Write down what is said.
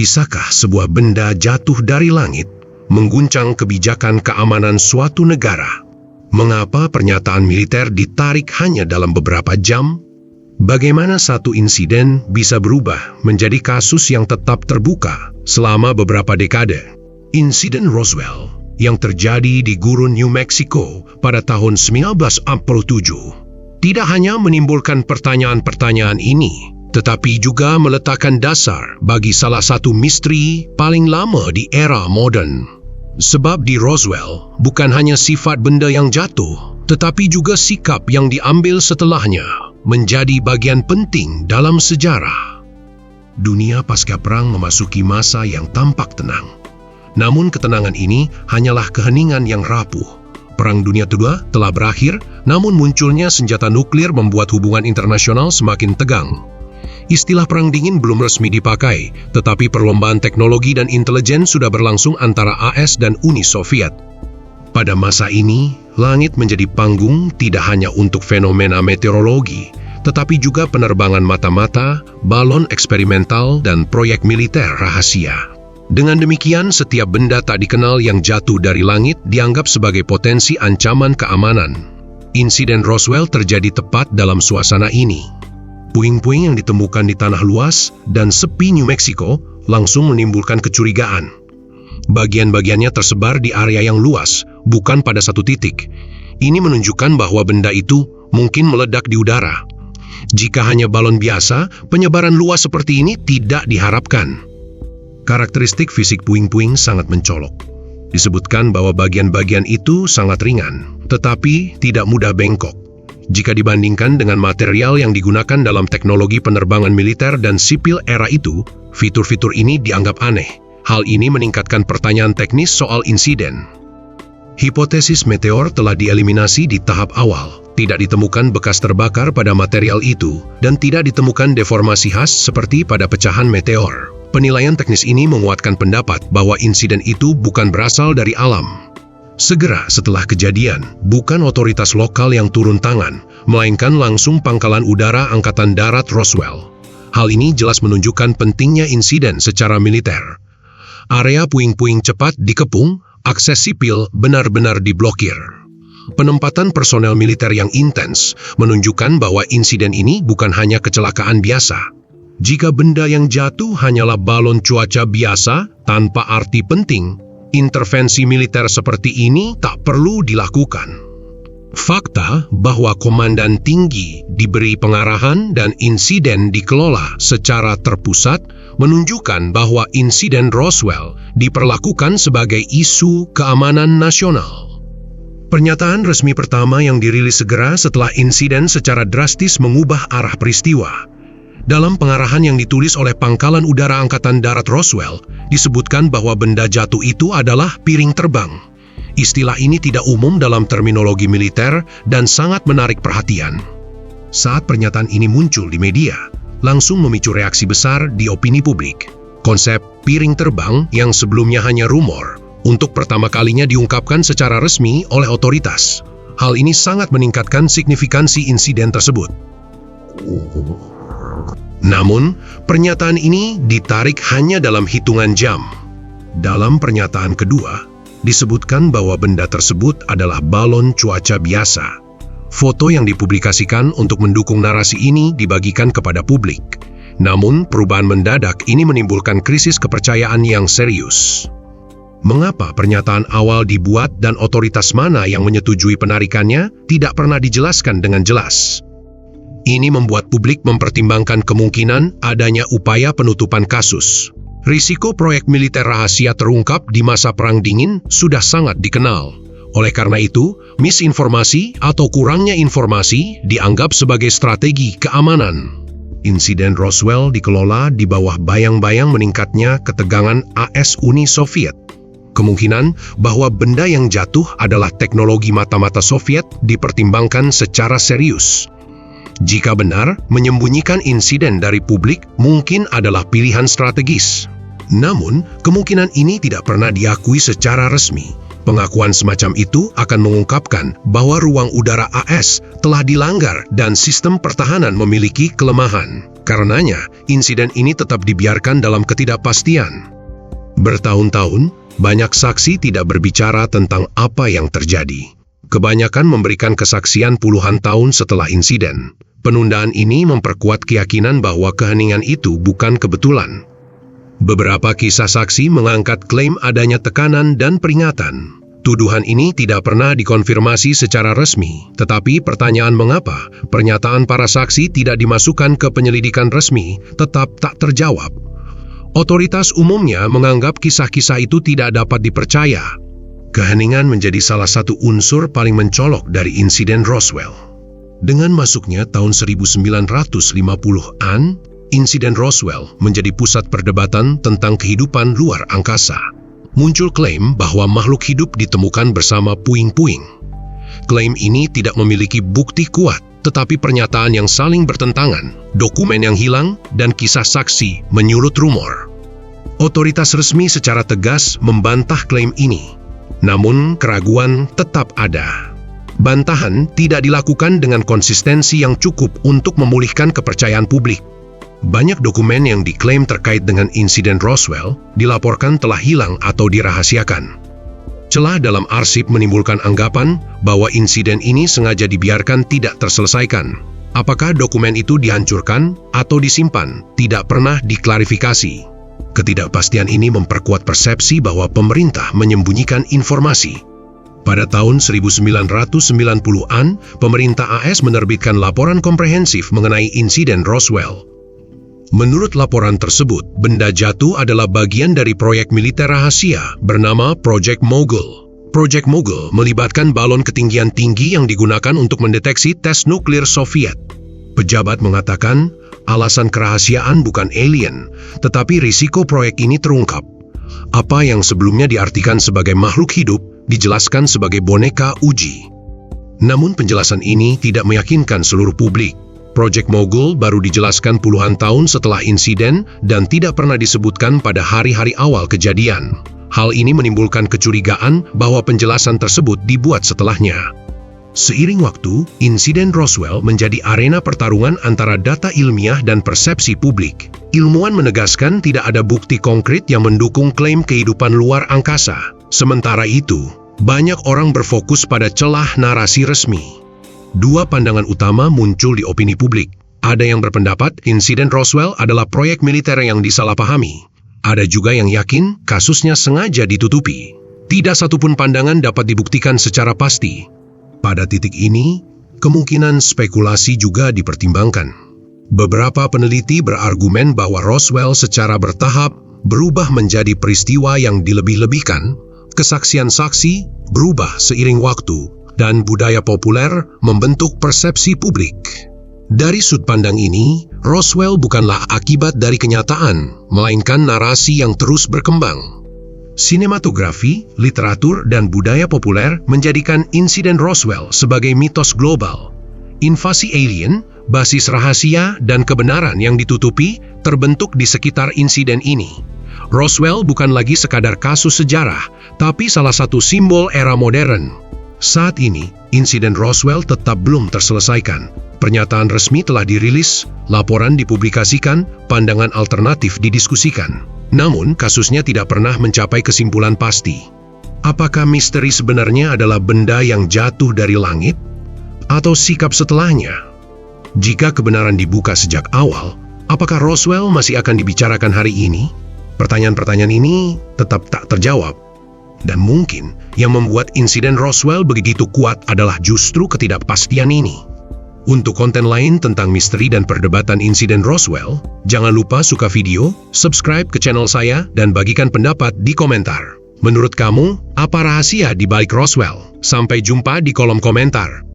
Bisakah sebuah benda jatuh dari langit mengguncang kebijakan keamanan suatu negara? Mengapa pernyataan militer ditarik hanya dalam beberapa jam? Bagaimana satu insiden bisa berubah menjadi kasus yang tetap terbuka selama beberapa dekade? Insiden Roswell yang terjadi di gurun New Mexico pada tahun 1947 tidak hanya menimbulkan pertanyaan-pertanyaan ini, tetapi juga meletakkan dasar bagi salah satu misteri paling lama di era moden. Sebab di Roswell bukan hanya sifat benda yang jatuh, tetapi juga sikap yang diambil setelahnya menjadi bagian penting dalam sejarah. Dunia pasca perang memasuki masa yang tampak tenang. Namun ketenangan ini hanyalah keheningan yang rapuh. Perang Dunia Kedua telah berakhir, namun munculnya senjata nuklir membuat hubungan internasional semakin tegang. Istilah perang dingin belum resmi dipakai, tetapi perlombaan teknologi dan intelijen sudah berlangsung antara AS dan Uni Soviet. Pada masa ini, langit menjadi panggung tidak hanya untuk fenomena meteorologi, tetapi juga penerbangan mata-mata, balon eksperimental, dan proyek militer rahasia. Dengan demikian, setiap benda tak dikenal yang jatuh dari langit dianggap sebagai potensi ancaman keamanan. Insiden Roswell terjadi tepat dalam suasana ini. Puing-puing yang ditemukan di tanah luas dan sepi New Mexico langsung menimbulkan kecurigaan. Bagian-bagiannya tersebar di area yang luas, bukan pada satu titik. Ini menunjukkan bahwa benda itu mungkin meledak di udara. Jika hanya balon biasa, penyebaran luas seperti ini tidak diharapkan. Karakteristik fisik puing-puing sangat mencolok. Disebutkan bahwa bagian-bagian itu sangat ringan, tetapi tidak mudah bengkok. Jika dibandingkan dengan material yang digunakan dalam teknologi penerbangan militer dan sipil era itu, fitur-fitur ini dianggap aneh. Hal ini meningkatkan pertanyaan teknis soal insiden. Hipotesis meteor telah dieliminasi di tahap awal. Tidak ditemukan bekas terbakar pada material itu, dan tidak ditemukan deformasi khas seperti pada pecahan meteor. Penilaian teknis ini menguatkan pendapat bahwa insiden itu bukan berasal dari alam. Segera setelah kejadian, bukan otoritas lokal yang turun tangan, melainkan langsung Pangkalan Udara Angkatan Darat Roswell. Hal ini jelas menunjukkan pentingnya insiden secara militer. Area puing-puing cepat dikepung, akses sipil benar-benar diblokir. Penempatan personel militer yang intens menunjukkan bahwa insiden ini bukan hanya kecelakaan biasa. Jika benda yang jatuh hanyalah balon cuaca biasa tanpa arti penting, intervensi militer seperti ini tak perlu dilakukan. Fakta bahwa komandan tinggi diberi pengarahan dan insiden dikelola secara terpusat menunjukkan bahwa insiden Roswell diperlakukan sebagai isu keamanan nasional. Pernyataan resmi pertama yang dirilis segera setelah insiden secara drastis mengubah arah peristiwa. Dalam pengarahan yang ditulis oleh Pangkalan Udara Angkatan Darat Roswell, disebutkan bahwa benda jatuh itu adalah piring terbang. Istilah ini tidak umum dalam terminologi militer dan sangat menarik perhatian. Saat pernyataan ini muncul di media, langsung memicu reaksi besar di opini publik. Konsep piring terbang yang sebelumnya hanya rumor, untuk pertama kalinya diungkapkan secara resmi oleh otoritas. Hal ini sangat meningkatkan signifikansi insiden tersebut. Namun, pernyataan ini ditarik hanya dalam hitungan jam. Dalam pernyataan kedua, disebutkan bahwa benda tersebut adalah balon cuaca biasa. Foto yang dipublikasikan untuk mendukung narasi ini dibagikan kepada publik. Namun, perubahan mendadak ini menimbulkan krisis kepercayaan yang serius. Mengapa pernyataan awal dibuat dan otoritas mana yang menyetujui penarikannya tidak pernah dijelaskan dengan jelas? Ini membuat publik mempertimbangkan kemungkinan adanya upaya penutupan kasus. Risiko proyek militer rahasia terungkap di masa Perang Dingin sudah sangat dikenal. Oleh karena itu, misinformasi atau kurangnya informasi dianggap sebagai strategi keamanan. Insiden Roswell dikelola di bawah bayang-bayang meningkatnya ketegangan AS Uni Soviet. Kemungkinan bahwa benda yang jatuh adalah teknologi mata-mata Soviet dipertimbangkan secara serius. Jika benar, menyembunyikan insiden dari publik mungkin adalah pilihan strategis. Namun, kemungkinan ini tidak pernah diakui secara resmi. Pengakuan semacam itu akan mengungkapkan bahwa ruang udara AS telah dilanggar dan sistem pertahanan memiliki kelemahan. Karenanya, insiden ini tetap dibiarkan dalam ketidakpastian. Bertahun-tahun, banyak saksi tidak berbicara tentang apa yang terjadi. Kebanyakan memberikan kesaksian puluhan tahun setelah insiden. Penundaan ini memperkuat keyakinan bahwa keheningan itu bukan kebetulan. Beberapa kisah saksi mengangkat klaim adanya tekanan dan peringatan. Tuduhan ini tidak pernah dikonfirmasi secara resmi, tetapi pertanyaan mengapa pernyataan para saksi tidak dimasukkan ke penyelidikan resmi tetap tak terjawab. Otoritas umumnya menganggap kisah-kisah itu tidak dapat dipercaya. Keheningan menjadi salah satu unsur paling mencolok dari insiden Roswell. Dengan masuknya tahun 1950-an, insiden Roswell menjadi pusat perdebatan tentang kehidupan luar angkasa. Muncul klaim bahwa makhluk hidup ditemukan bersama puing-puing. Klaim ini tidak memiliki bukti kuat, tetapi pernyataan yang saling bertentangan, dokumen yang hilang, dan kisah saksi menyulut rumor. Otoritas resmi secara tegas membantah klaim ini. Namun, keraguan tetap ada. Bantahan tidak dilakukan dengan konsistensi yang cukup untuk memulihkan kepercayaan publik. Banyak dokumen yang diklaim terkait dengan insiden Roswell dilaporkan telah hilang atau dirahasiakan. Celah dalam arsip menimbulkan anggapan bahwa insiden ini sengaja dibiarkan tidak terselesaikan. Apakah dokumen itu dihancurkan atau disimpan tidak pernah diklarifikasi. Ketidakpastian ini memperkuat persepsi bahwa pemerintah menyembunyikan informasi. Pada tahun 1990-an, pemerintah AS menerbitkan laporan komprehensif mengenai insiden Roswell. Menurut laporan tersebut, benda jatuh adalah bagian dari proyek militer rahasia bernama Project Mogul. Project Mogul melibatkan balon ketinggian tinggi yang digunakan untuk mendeteksi tes nuklir Soviet. Pejabat mengatakan, alasan kerahasiaan bukan alien, tetapi risiko proyek ini terungkap. Apa yang sebelumnya diartikan sebagai makhluk hidup, dijelaskan sebagai boneka uji. Namun penjelasan ini tidak meyakinkan seluruh publik. Project Mogul baru dijelaskan puluhan tahun setelah insiden dan tidak pernah disebutkan pada hari-hari awal kejadian. Hal ini menimbulkan kecurigaan bahwa penjelasan tersebut dibuat setelahnya. Seiring waktu, insiden Roswell menjadi arena pertarungan antara data ilmiah dan persepsi publik. Ilmuwan menegaskan tidak ada bukti konkret yang mendukung klaim kehidupan luar angkasa. Sementara itu, banyak orang berfokus pada celah narasi resmi. Dua pandangan utama muncul di opini publik. Ada yang berpendapat insiden Roswell adalah proyek militer yang disalahpahami. Ada juga yang yakin kasusnya sengaja ditutupi. Tidak satupun pandangan dapat dibuktikan secara pasti. Pada titik ini, kemungkinan spekulasi juga dipertimbangkan. Beberapa peneliti berargumen bahwa Roswell secara bertahap berubah menjadi peristiwa yang dilebih-lebihkan. Kesaksian saksi berubah seiring waktu, dan budaya populer membentuk persepsi publik. Dari sudut pandang ini, Roswell bukanlah akibat dari kenyataan, melainkan narasi yang terus berkembang. Sinematografi, literatur, dan budaya populer menjadikan insiden Roswell sebagai mitos global. Invasi alien, basis rahasia, dan kebenaran yang ditutupi terbentuk di sekitar insiden ini. Roswell bukan lagi sekadar kasus sejarah, tapi salah satu simbol era modern. Saat ini, insiden Roswell tetap belum terselesaikan. Pernyataan resmi telah dirilis, laporan dipublikasikan, pandangan alternatif didiskusikan. Namun, kasusnya tidak pernah mencapai kesimpulan pasti. Apakah misteri sebenarnya adalah benda yang jatuh dari langit? Atau sikap setelahnya? Jika kebenaran dibuka sejak awal, apakah Roswell masih akan dibicarakan hari ini? Pertanyaan-pertanyaan ini tetap tak terjawab. Dan mungkin yang membuat insiden Roswell begitu kuat adalah justru ketidakpastian ini. Untuk konten lain tentang misteri dan perdebatan insiden Roswell, jangan lupa suka video, subscribe ke channel saya, dan bagikan pendapat di komentar. Menurut kamu, apa rahasia di balik Roswell? Sampai jumpa di kolom komentar.